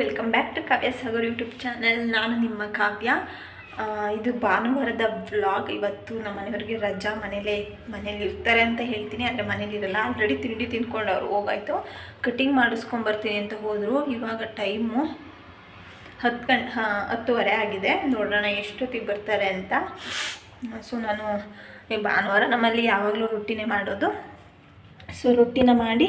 Welcome back to Kavya Sagar YouTube channel. ನಾನು ನಿಮ್ಮ ಕಾವ್ಯ. ಇದು ಭಾನುವಾರದ ವ್ಲಾಗ್. ಇವತ್ತು ನಮ್ಮ ಮನೆಯವರಿಗೆ ರಜಾ, ಮನೇಲಿ ಇರ್ತಾರೆ ಅಂತ ಹೇಳ್ತೀನಿ, ಆದರೆ ಮನೇಲಿ ಇರಲ್ಲ. ಆಲ್ರೆಡಿ ತಿಂಡಿ ತಿನ್ಕೊಂಡು ಅವ್ರು ಹೋಗಾಯ್ತು. ಕಟಿಂಗ್ ಮಾಡಿಸ್ಕೊಂಬರ್ತೀನಿ ಅಂತ ಹೋದರು. ಇವಾಗ ಟೈಮು 10:10 ಆಗಿದೆ. ನೋಡೋಣ ಎಷ್ಟೊತ್ತಿಗೆ ಬರ್ತಾರೆ ಅಂತ. ಸೊ ನಾನು ಭಾನುವಾರ ನಮ್ಮಲ್ಲಿ ಯಾವಾಗಲೂ ರೊಟ್ಟಿನೇ ಮಾಡೋದು. ಸೊ ರೊಟ್ಟಿನ ಮಾಡಿ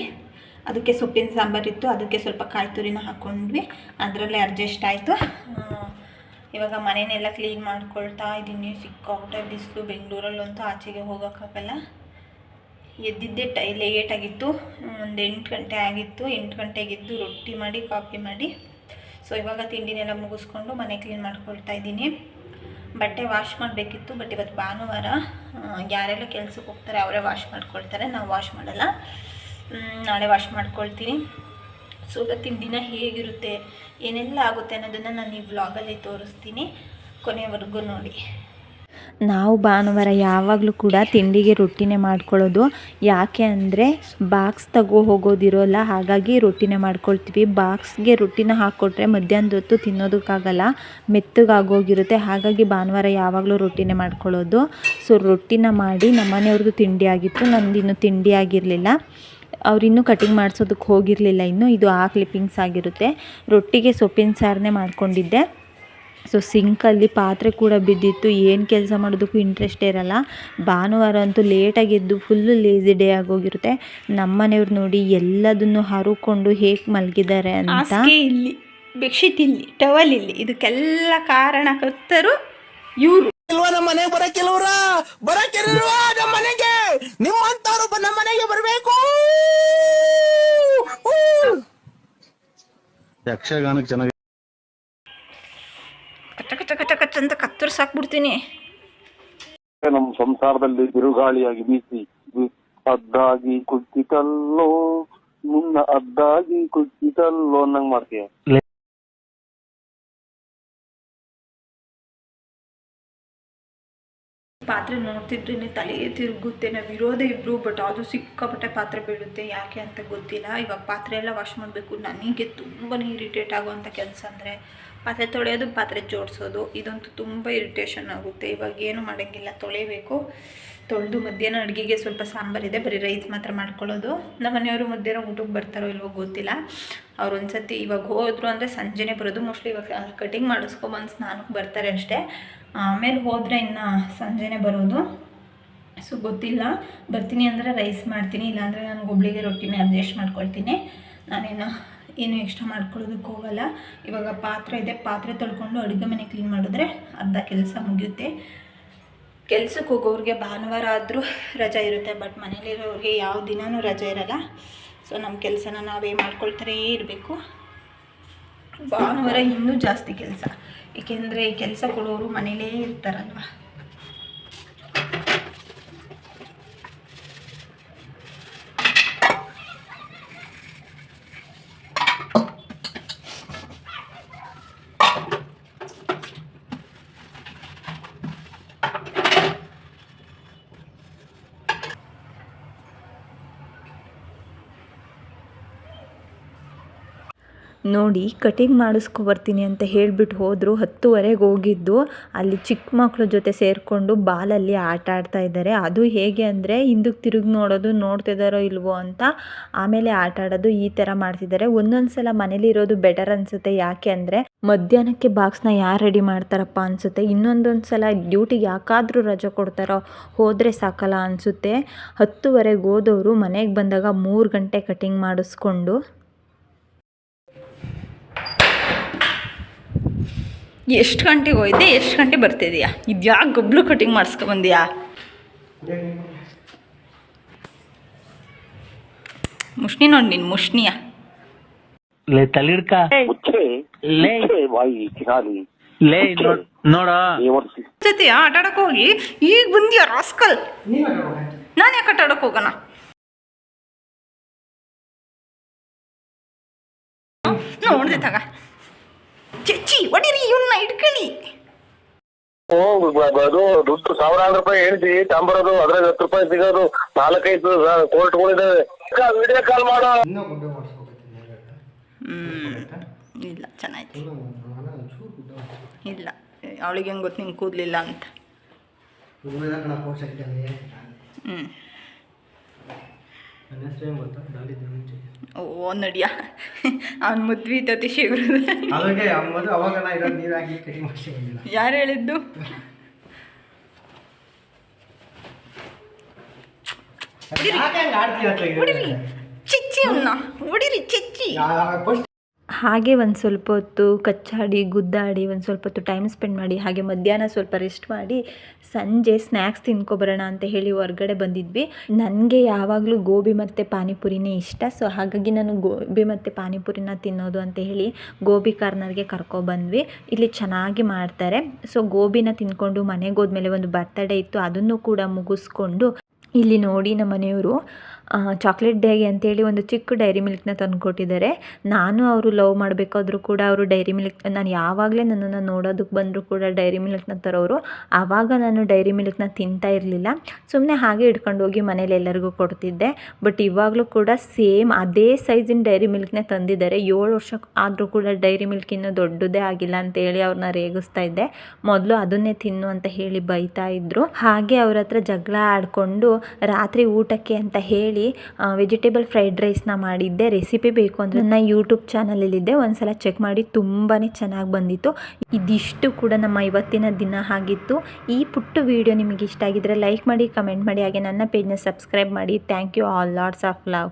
ಅದಕ್ಕೆ ಸೊಪ್ಪಿನ ಸಾಂಬಾರಿತ್ತು, ಅದಕ್ಕೆ ಸ್ವಲ್ಪ ಕಾಯಿ ತುರಿನ ಹಾಕ್ಕೊಂಡ್ವಿ, ಅದರಲ್ಲೇ ಅಡ್ಜಸ್ಟ್ ಆಯಿತು. ಇವಾಗ ಮನೆಯೆಲ್ಲ ಕ್ಲೀನ್ ಮಾಡ್ಕೊಳ್ತಾ ಇದ್ದೀನಿ. ಸಿಕ್ಕಾಪಟ್ಟೆ ಬಿಸಿಲು, ಬೆಂಗಳೂರಲ್ಲಂತೂ ಆಚೆಗೆ ಹೋಗೋಕ್ಕಾಗಲ್ಲ. ಎದ್ದಿದ್ದೆ ಲೇಟಾಗಿತ್ತು, ಒಂದು 8 ಗಂಟೆ ಆಗಿತ್ತು. 8 ಗಂಟೆಗೆದ್ದು ರೊಟ್ಟಿ ಮಾಡಿ ಕಾಫಿ ಮಾಡಿ, ಸೊ ಇವಾಗ ತಿಂಡಿನೆಲ್ಲ ಮುಗಿಸ್ಕೊಂಡು ಮನೆ ಕ್ಲೀನ್ ಮಾಡ್ಕೊಳ್ತಾ ಇದ್ದೀನಿ. ಬಟ್ಟೆ ವಾಶ್ ಮಾಡಬೇಕಿತ್ತು, ಬಟ್ ಇವತ್ತು ಭಾನುವಾರ, ಯಾರೆಲ್ಲ ಕೆಲ್ಸಕ್ಕೆ ಹೋಗ್ತಾರೆ ಅವರೇ ವಾಶ್ ಮಾಡ್ಕೊಳ್ತಾರೆ, ನಾವು ವಾಶ್ ಮಾಡಲ್ಲ. ನಾಳೆ ವಾಶ್ ಮಾಡ್ಕೊಳ್ತೀನಿ. ಸೊ ಇವತ್ತಿನ ದಿನ ಹೇಗಿರುತ್ತೆ, ಏನೆಲ್ಲ ಆಗುತ್ತೆ ಅನ್ನೋದನ್ನು ನಾನು ಈ ವ್ಲಾಗಲ್ಲಿ ತೋರಿಸ್ತೀನಿ. ಕೊನೆವರೆಗೂ ನೋಡಿ. ನಾವು ಭಾನುವಾರ ಯಾವಾಗಲೂ ಕೂಡ ತಿಂಡಿಗೆ ರೊಟ್ಟಿನೇ ಮಾಡ್ಕೊಳ್ಳೋದು. ಯಾಕೆ ಅಂದರೆ ಬಾಕ್ಸ್ ತಗೋ ಹೋಗೋದಿರೋಲ್ಲ, ಹಾಗಾಗಿ ರೊಟ್ಟಿನೇ ಮಾಡ್ಕೊಳ್ತೀವಿ. ಬಾಕ್ಸ್ಗೆ ರೊಟ್ಟಿನ ಹಾಕ್ಕೊಟ್ರೆ ಮಧ್ಯಾಹ್ನದ ಹೊತ್ತು ತಿನ್ನೋದಕ್ಕಾಗಲ್ಲ, ಮೆತ್ತಗಾಗೋಗಿರುತ್ತೆ. ಹಾಗಾಗಿ ಭಾನುವಾರ ಯಾವಾಗಲೂ ರೊಟ್ಟಿನೇ ಮಾಡ್ಕೊಳ್ಳೋದು. ಸೊ ರೊಟ್ಟಿನ ಮಾಡಿ ನಮ್ಮ ಮನೆಯವ್ರದ್ದು ತಿಂಡಿ ಆಗಿತ್ತು, ನಂದು ಇನ್ನೂ ತಿಂಡಿ ಆಗಿರಲಿಲ್ಲ. ಅವರಿನ್ನೂ ಕಟಿಂಗ್ ಮಾಡಿಸೋದಕ್ಕೆ ಹೋಗಿರಲಿಲ್ಲ. ಇನ್ನು ಇದು ಆ ಕ್ಲಿಪ್ಪಿಂಗ್ಸ್ ಆಗಿರುತ್ತೆ. ರೊಟ್ಟಿಗೆ ಸೊಪ್ಪಿನ ಸಾರನ್ನೇ ಮಾಡ್ಕೊಂಡಿದ್ದೆ. ಸೊ ಸಿಂಕಲ್ಲಿ ಪಾತ್ರೆ ಕೂಡ ಬಿದ್ದಿತ್ತು. ಏನು ಕೆಲಸ ಮಾಡೋದಕ್ಕೂ ಇಂಟ್ರೆಸ್ಟೇ ಇರಲ್ಲ. ಭಾನುವಾರ ಅಂತೂ ಲೇಟಾಗಿ ಎದ್ದು ಫುಲ್ಲು ಲೇಸಿ ಡೇ ಆಗೋಗಿರುತ್ತೆ. ನಮ್ಮ ಮನೆಯವ್ರು ನೋಡಿ ಎಲ್ಲದನ್ನು ಹರುಕೊಂಡು ಹೇಗೆ ಮಲಗಿದ್ದಾರೆ ಅಂತ. ಇಲ್ಲಿ ಬೆಡ್ಶೀಟ್ ಇಲ್ಲಿ, ಟವಲ್ ಇಲ್ಲಿ, ಇದಕ್ಕೆಲ್ಲ ಕಾರಣಕರ್ತರು ಇವರು. ನಮ್ಮ ಮನೆಗೆ ಬರಕ್ಕಿಲ್ವರ ಬರಕ್ಕಿಲ್ವ ನಮ್ಮ ಮನೆಗೆ, ನಿಮ್ಮಂತವ್ರು ನಮ್ಮ ಮನೆಗೆ ಬರಬೇಕು. ಯಕ್ಷಗಾನಕ್ಕೆ ಚೆನ್ನಾಗಿ ಕಚ್ಚ ಅಂತ ಕತ್ತರಿಸಾಕ್ಬಿಡ್ತೀನಿ. ನಮ್ಮ ಸಂಸಾರದಲ್ಲಿ ಬಿರುಗಾಳಿಯಾಗಿ ಬೀಸಿ ಅದ್ದಾಗಿ ಕುಗ್ಗಿತಲ್ಲೋ, ಮುನ್ನ ಅದ್ದಾಗಿ ಕುಗ್ಗಿತಲ್ಲೋ ಅನ್ನಂಗ್ ಮಾಡ್ತೀಯ. ಪಾತ್ರೆ ನೋಡ್ತಿದ್ರೇನೆ ತಲೆ ತಿರುಗುತ್ತೆ. ನಾವು ಇರೋದೇ ಇಬ್ರು, ಬಟ್ ಅದು ಸಿಕ್ಕಾಪಟ್ಟೆ ಪಾತ್ರೆ ಬೀಳುತ್ತೆ. ಯಾಕೆ ಅಂತ ಗೊತ್ತಿಲ್ಲ. ಇವಾಗ ಪಾತ್ರೆ ಎಲ್ಲ ವಾಶ್ ಮಾಡಬೇಕು. ನನಗೆ ತುಂಬಾ ಇರಿಟೇಟ್ ಆಗುವಂಥ ಕೆಲಸ ಅಂದರೆ ಪಾತ್ರೆ ತೊಳೆಯೋದು, ಪಾತ್ರೆ ಜೋಡಿಸೋದು. ಇದಂತೂ ತುಂಬ ಇರಿಟೇಷನ್ ಆಗುತ್ತೆ. ಇವಾಗ ಏನು ಮಾಡೋಂಗಿಲ್ಲ, ತೊಳೆಯಬೇಕು. ತೊಳೆದು ಮಧ್ಯಾಹ್ನ ಅಡುಗೆಗೆ ಸ್ವಲ್ಪ ಸಾಂಬಾರಿದೆ, ಬರೀ ರೈಸ್ ಮಾತ್ರ ಮಾಡ್ಕೊಳ್ಳೋದು. ನಮ್ಮ ಮನೆಯವರು ಮಧ್ಯಾಹ್ನ ಊಟಕ್ಕೆ ಬರ್ತಾರೋ ಇಲ್ವೋ ಗೊತ್ತಿಲ್ಲ. ಅವ್ರು ಒಂದು ಸತಿ ಇವಾಗ ಹೋದರು ಅಂದರೆ ಸಂಜೆನೇ ಬರೋದು. ಮೋಸ್ಟ್ಲಿ ಇವಾಗ ಕಟಿಂಗ್ ಮಾಡಿಸ್ಕೊಬಂದು ಸ್ನಾನಕ್ಕೆ ಬರ್ತಾರೆ ಅಷ್ಟೇ. ಆಮೇಲೆ ಹೋದರೆ ಇನ್ನು ಸಂಜೆನೇ ಬರೋದು. ಸೊ ಗೊತ್ತಿಲ್ಲ. ಬರ್ತೀನಿ ಅಂದರೆ ರೈಸ್ ಮಾಡ್ತೀನಿ, ಇಲ್ಲಾಂದರೆ ನಾನು ಒಬ್ಳಿಗೆ ರೊಟ್ಟಿನೇ ಅಡ್ಜಸ್ಟ್ ಮಾಡ್ಕೊಳ್ತೀನಿ. ಏನು ಎಕ್ಸ್ಟ್ರಾ ಮಾಡ್ಕೊಳ್ಳೋದಕ್ಕೆ ಹೋಗಲ್ಲ. ಇವಾಗ ಪಾತ್ರೆ ಇದೆ, ಪಾತ್ರೆ ತೊಳ್ಕೊಂಡು ಅಡುಗೆ ಮನೆ ಕ್ಲೀನ್ ಮಾಡಿದ್ರೆ ಅರ್ಧ ಕೆಲಸ ಮುಗಿಯುತ್ತೆ. ಕೆಲ್ಸಕ್ಕೆ ಹೋಗೋರಿಗೆ ಭಾನುವಾರ ಆದರೂ ರಜೆ ಇರುತ್ತೆ, ಬಟ್ ಮನೇಲಿರೋರಿಗೆ ಯಾವ ದಿನವೂ ರಜೆ ಇರಲ್ಲ. ಸೊ ನಮ್ಮ ಕೆಲಸನ ನಾವೇ ಮಾಡ್ಕೊಳ್ತಾರೇ ಇರಬೇಕು. ಭಾನುವಾರ ಇನ್ನೂ ಜಾಸ್ತಿ ಕೆಲಸ, ಏಕೆಂದರೆ ಕೆಲಸ ಕೊಡೋರು ಮನೇಲೇ ಇರ್ತಾರಲ್ವ. ನೋಡಿ ಕಟಿಂಗ್ ಮಾಡಿಸ್ಕೊಬರ್ತೀನಿ ಅಂತ ಹೇಳಿಬಿಟ್ಟು ಹೋದರು. 10:30ಗೆ ಹೋಗಿದ್ದು. ಅಲ್ಲಿ ಚಿಕ್ಕ ಮಕ್ಕಳ ಜೊತೆ ಸೇರಿಕೊಂಡು ಬಾಲಲ್ಲಿ ಆಟ ಆಡ್ತಾ ಇದ್ದಾರೆ. ಅದು ಹೇಗೆ ಅಂದರೆ ಹಿಂದಕ್ಕೆ ತಿರುಗಿ ನೋಡೋದು, ನೋಡ್ತಿದ್ದಾರೋ ಇಲ್ವೋ ಅಂತ, ಆಮೇಲೆ ಆಟ ಆಡೋದು, ಈ ಥರ ಮಾಡ್ತಿದ್ದಾರೆ. ಒಂದೊಂದು ಸಲ ಮನೇಲಿ ಇರೋದು ಬೆಟರ್ ಅನಿಸುತ್ತೆ. ಯಾಕೆ ಅಂದರೆ ಮಧ್ಯಾಹ್ನಕ್ಕೆ ಬಾಕ್ಸ್ನ ಯಾರು ರೆಡಿ ಮಾಡ್ತಾರಪ್ಪ ಅನಿಸುತ್ತೆ. ಇನ್ನೊಂದೊಂದು ಸಲ ಡ್ಯೂಟಿಗೆ ಯಾಕಾದರೂ ರಜೆ ಕೊಡ್ತಾರೋ, ಹೋದರೆ ಸಾಕಲ್ಲ ಅನಿಸುತ್ತೆ. 10:30ಗೆ ಹೋದವರು ಮನೆಗೆ ಬಂದಾಗ 3 ಗಂಟೆ ಕಟಿಂಗ್ ಮಾಡಿಸ್ಕೊಂಡು ಎಷ್ಟು ಗಂಟೆಗೆ ಹೋಯ್ದೆ, ಎಷ್ಟು ಗಂಟೆ ಬರ್ತಿದೆಯಾ? ಇದು ಯಾಕೆ ಗಬ್ಲು ಕಟಿಂಗ್ ಮಾಡಿಸ್ಕೊಬಂದಿಯಾ? ಮುಷ್ಣಿ ನೋಡಿ ನೀನು, ಮುಷ್ಣಿಯ ಲೇ ತಲಿಡ್ಕ ಲೇ ಲೇ ನೋಡ ಜೊತೆ ಆಟ ಆಡಕ್ಕೆ ಹೋಗಿ ಈಗ ಬಂದಿಯ ರಾಸ್ಕಲ್. ನಾನು ಯಾಕೆ ಆಟ ಆಡಕ್ಕೆ ಹೋಗೋಣ? ನೋಡಿದೆ ತಗ ಚಚ್ಚಿ ಹೊಡಿರಿ, ಇವನ್ನ ಇಟ್ಕೊಳ್ಳಿ. ಅದು ದುಡ್ಡು ₹1000 ಹೇಳ್ತಿ ತಗೊಂಬರೋದು, ಅದ್ರಾಗ ₹10 ಸಿಗೋದು, 4-5 ಕೋರ್ಟ್ಗಳಿದಾವೆ. ವಿಡಿಯೋ ಕಾಲ್ ಮಾಡೋ. ಇಲ್ಲ ಚೆನ್ನಾಯ್ತು. ಇಲ್ಲ ಅವಳಿಗೆ ಹೆಂಗೆ ಗೊತ್ತು ನಿಂಗೆ ಕೂದಲಿಲ್ಲ ಅಂತ. ಓ ನಡಿಯ ಅವ್ನ ಮದ್ವಿ ತತಿ ಶಿವರು ಯಾರು ಹೇಳಿದ್ದು? ಹೊಡಿರಿ ಚಿಚ್ಚಿ ಅವನ್ನ ಹೊಡಿರಿ ಚಿಚ್ಚಿ. ಹಾಗೆ ಒಂದು ಸ್ವಲ್ಪ ಹೊತ್ತು ಕಚ್ಚಾಡಿ ಗುದ್ದಾಡಿ ಒಂದು ಸ್ವಲ್ಪ ಹೊತ್ತು ಟೈಮ್ ಸ್ಪೆಂಡ್ ಮಾಡಿ ಹಾಗೆ ಮಧ್ಯಾಹ್ನ ಸ್ವಲ್ಪ ರೆಸ್ಟ್ ಮಾಡಿ ಸಂಜೆ ಸ್ನ್ಯಾಕ್ಸ್ ತಿನ್ಕೊಬರೋಣ ಅಂತ ಹೇಳಿ ಹೊರ್ಗಡೆ ಬಂದಿದ್ವಿ. ನನಗೆ ಯಾವಾಗಲೂ ಗೋಬಿ ಮತ್ತು ಪಾನಿಪುರಿನೇ ಇಷ್ಟ. ಸೊ ಹಾಗಾಗಿ ನಾನು ಗೋಬಿ ಮತ್ತು ಪಾನಿಪುರಿನ ತಿನ್ನೋದು ಅಂತ ಹೇಳಿ ಗೋಬಿ ಕಾರ್ನರ್ಗೆ ಕರ್ಕೊಬಂದ್ವಿ. ಇಲ್ಲಿ ಚೆನ್ನಾಗಿ ಮಾಡ್ತಾರೆ. ಸೊ ಗೋಬಿನ ತಿಂದ್ಕೊಂಡು ಮನೆಗೆ ಹೋದ್ಮೇಲೆ ಒಂದು ಬರ್ತಡೇ ಇತ್ತು, ಅದನ್ನು ಕೂಡ ಮುಗಿಸ್ಕೊಂಡು ಇಲ್ಲಿ ನೋಡಿ ನಮ್ಮ ಮನೆಯವರು ಚಾಕ್ಲೇಟ್ ಡೇಗೆ ಅಂತೇಳಿ ಒಂದು ಚಿಕ್ಕ ಡೈರಿ ಮಿಲ್ಕ್ನ ತಂದುಕೊಟ್ಟಿದ್ದಾರೆ. ನಾನು ಅವರು ಲವ್ ಮಾಡಬೇಕಾದ್ರೂ ಕೂಡ ಅವರು ಡೈರಿ ಮಿಲ್ಕ್, ನಾನು ಯಾವಾಗಲೇ ನನ್ನನ್ನು ನೋಡೋದಕ್ಕೆ ಬಂದರೂ ಕೂಡ ಡೈರಿ ಮಿಲ್ಕ್ನ ತರೋರು. ಆವಾಗ ನಾನು ಡೈರಿ ಮಿಲ್ಕ್ನ ತಿಂತಾ ಇರಲಿಲ್ಲ, ಸುಮ್ಮನೆ ಹಾಗೆ ಇಟ್ಕೊಂಡು ಹೋಗಿ ಮನೇಲಿ ಎಲ್ಲರಿಗೂ ಕೊಡ್ತಿದ್ದೆ. ಬಟ್ ಇವಾಗಲೂ ಕೂಡ ಸೇಮ್ ಅದೇ ಸೈಜಿನ ಡೈರಿ ಮಿಲ್ಕ್ನೇ ತಂದಿದ್ದಾರೆ. 7 ವರ್ಷ ಆದರೂ ಕೂಡ ಡೈರಿ ಮಿಲ್ಕ್ ಇನ್ನೂ ದೊಡ್ಡದೇ ಆಗಿಲ್ಲ ಅಂತೇಳಿ ಅವ್ರನ್ನ ರೇಗಿಸ್ತಾ ಇದ್ದೆ. ಮೊದಲು ಅದನ್ನೇ ತಿನ್ನು ಅಂತ ಹೇಳಿ ಬೈತಾ ಇದ್ದರು. ಹಾಗೆ ಅವ್ರ ಹತ್ರ ಜಗಳ ಆಡಿಕೊಂಡು ರಾತ್ರಿ ಊಟಕ್ಕೆ ಅಂತ ಹೇಳಿ ವೆಜಿಟೇಬಲ್ ಫ್ರೈಡ್ ರೈಸ್ನ ಮಾಡಿದ್ದೆ. ರೆಸಿಪಿ ಬೇಕು ಅಂದರೆ ನನ್ನ ಯೂಟ್ಯೂಬ್ ಚಾನಲಲ್ಲಿದ್ದೆ, ಒಂದ್ಸಲ ಚೆಕ್ ಮಾಡಿ, ತುಂಬಾ ಚೆನ್ನಾಗಿ ಬಂದಿತ್ತು. ಇದಿಷ್ಟು ಕೂಡ ನಮ್ಮ ಇವತ್ತಿನ ದಿನ ಆಗಿತ್ತು. ಈ ಪುಟ್ಟ ವಿಡಿಯೋ ನಿಮಗೆ ಇಷ್ಟ ಆಗಿದ್ರೆ ಲೈಕ್ ಮಾಡಿ, ಕಮೆಂಟ್ ಮಾಡಿ, ಹಾಗೆ ನನ್ನ ಪೇಜ್ನ ಸಬ್ಸ್ಕ್ರೈಬ್ ಮಾಡಿ. Thank you all, lots of love.